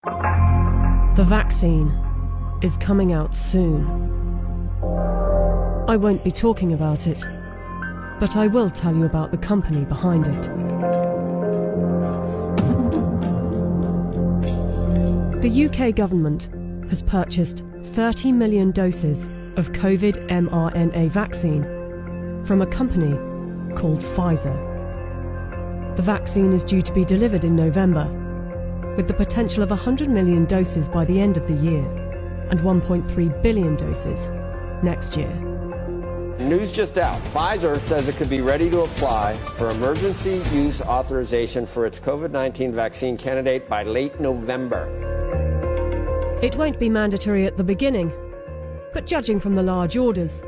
The vaccine is coming out soon. I won't be talking about it, but I will tell you about the company behind it. The UK government has purchased 30 million doses of COVID mRNA vaccine from a company called Pfizer. The vaccine is due to be delivered in November, with the potential of 100 million doses by the end of the year and 1.3 billion doses next year. News just out. Pfizer says it could be ready to apply for emergency use authorization for its COVID-19 vaccine candidate by late November. It won't be mandatory at the beginning, but judging from the large orders,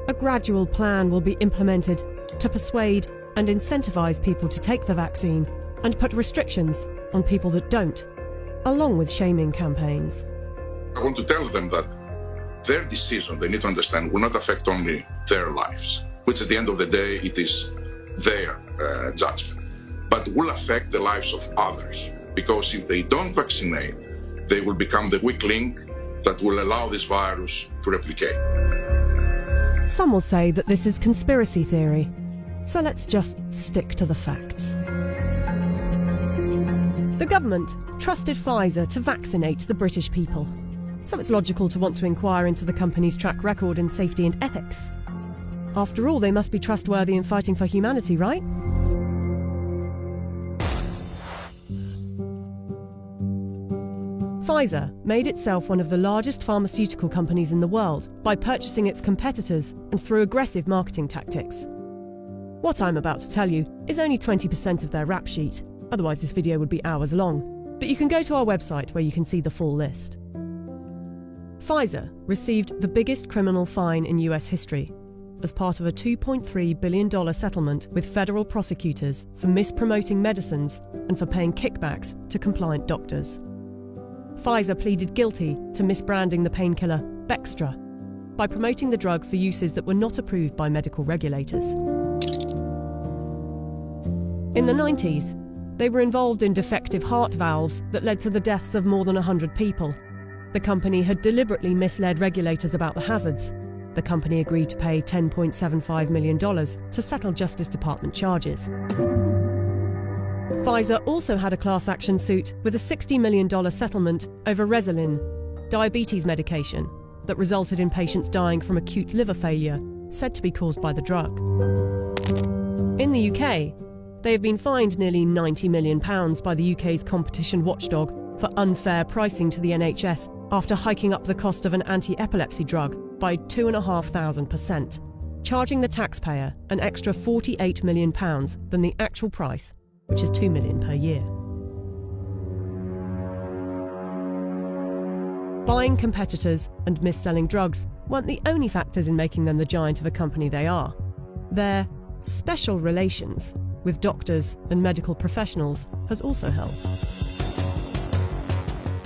a gradual plan will be implemented to persuade and incentivize people to take the vaccine and put restrictions on people that don't, along with shaming campaigns. I want to tell them that their decision, they need to understand, will not affect only their lives, which at the end of the day, it is their judgment, but will affect the lives of others. Because if they don't vaccinate, they will become the weak link that will allow this virus to replicate. Some will say that this is conspiracy theory, so let's just stick to the facts. The government trusted Pfizer to vaccinate the British people, so it's logical to want to inquire into the company's track record in safety and ethics. After all, they must be trustworthy in fighting for humanity, right? Pfizer made itself one of the largest pharmaceutical companies in the world by purchasing its competitors and through aggressive marketing tactics. What I'm about to tell you is only 20% of their rap sheet. Otherwise this video would be hours long, but you can go to our website where you can see the full list. Pfizer received the biggest criminal fine in US history as part of a $2.3 billion settlement with federal prosecutors for mispromoting medicines and for paying kickbacks to compliant doctors. Pfizer pleaded guilty to misbranding the painkiller Bextra by promoting the drug for uses that were not approved by medical regulators. In the 90s, they were involved in defective heart valves that led to the deaths of more than 100 people. The company had deliberately misled regulators about the hazards. The company agreed to pay $10.75 million to settle Justice Department charges. Pfizer also had a class action suit with a $60 million settlement over Resolin, diabetes medication, that resulted in patients dying from acute liver failure, said to be caused by the drug. In the UK, they have been fined nearly £90 million by the UK's competition watchdog for unfair pricing to the NHS after hiking up the cost of an anti-epilepsy drug by 2,500%, charging the taxpayer an extra £48 million than the actual price, which is $2 million per year. Buying competitors and mis-selling drugs weren't the only factors in making them the giant of a company they are. Their special relations with doctors and medical professionals has also helped.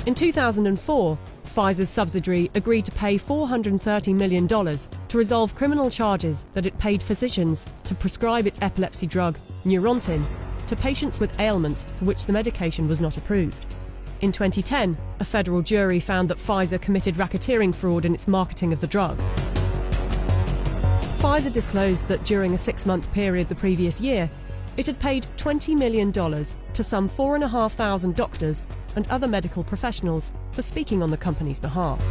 In 2004, Pfizer's subsidiary agreed to pay $430 million to resolve criminal charges that it paid physicians to prescribe its epilepsy drug, Neurontin, to patients with ailments for which the medication was not approved. In 2010, a federal jury found that Pfizer committed racketeering fraud in its marketing of the drug. Pfizer disclosed that during a 6-month period the previous year, it had paid $20 million to some 4,500 doctors and other medical professionals for speaking on the company's behalf.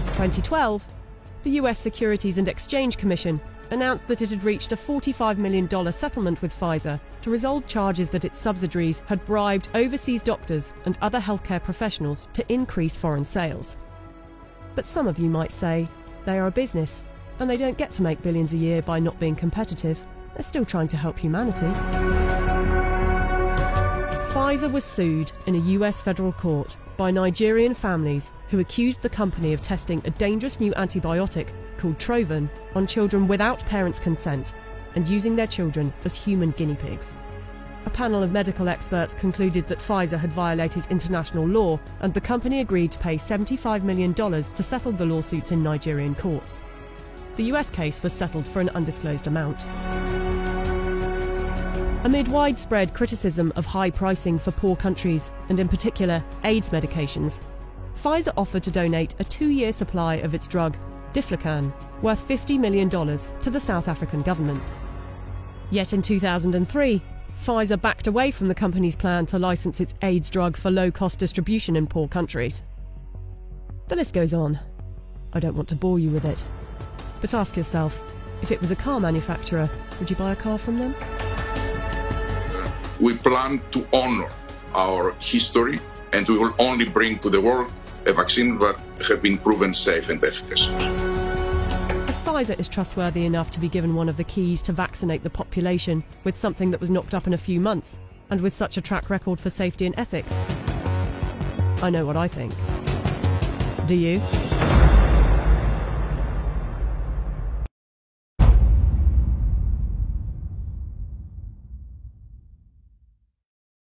In 2012, the US Securities and Exchange Commission announced that it had reached a $45 million settlement with Pfizer to resolve charges that its subsidiaries had bribed overseas doctors and other healthcare professionals to increase foreign sales. But some of you might say they are a business and they don't get to make billions a year by not being competitive. They're still trying to help humanity. Pfizer was sued in a US federal court by Nigerian families who accused the company of testing a dangerous new antibiotic called Trovan on children without parents' consent and using their children as human guinea pigs. A panel of medical experts concluded that Pfizer had violated international law, and the company agreed to pay $75 million to settle the lawsuits in Nigerian courts. The US case was settled for an undisclosed amount. Amid widespread criticism of high pricing for poor countries, and in particular AIDS medications, Pfizer offered to donate a 2-year supply of its drug, Diflucan, worth $50 million to the South African government. Yet in 2003, Pfizer backed away from the company's plan to license its AIDS drug for low-cost distribution in poor countries. The list goes on. I don't want to bore you with it. But ask yourself, if it was a car manufacturer, would you buy a car from them? We plan to honor our history, and we will only bring to the world a vaccine that has been proven safe and efficacious. If Pfizer is trustworthy enough to be given one of the keys to vaccinate the population with something that was knocked up in a few months, and with such a track record for safety and ethics, I know what I think. Do you?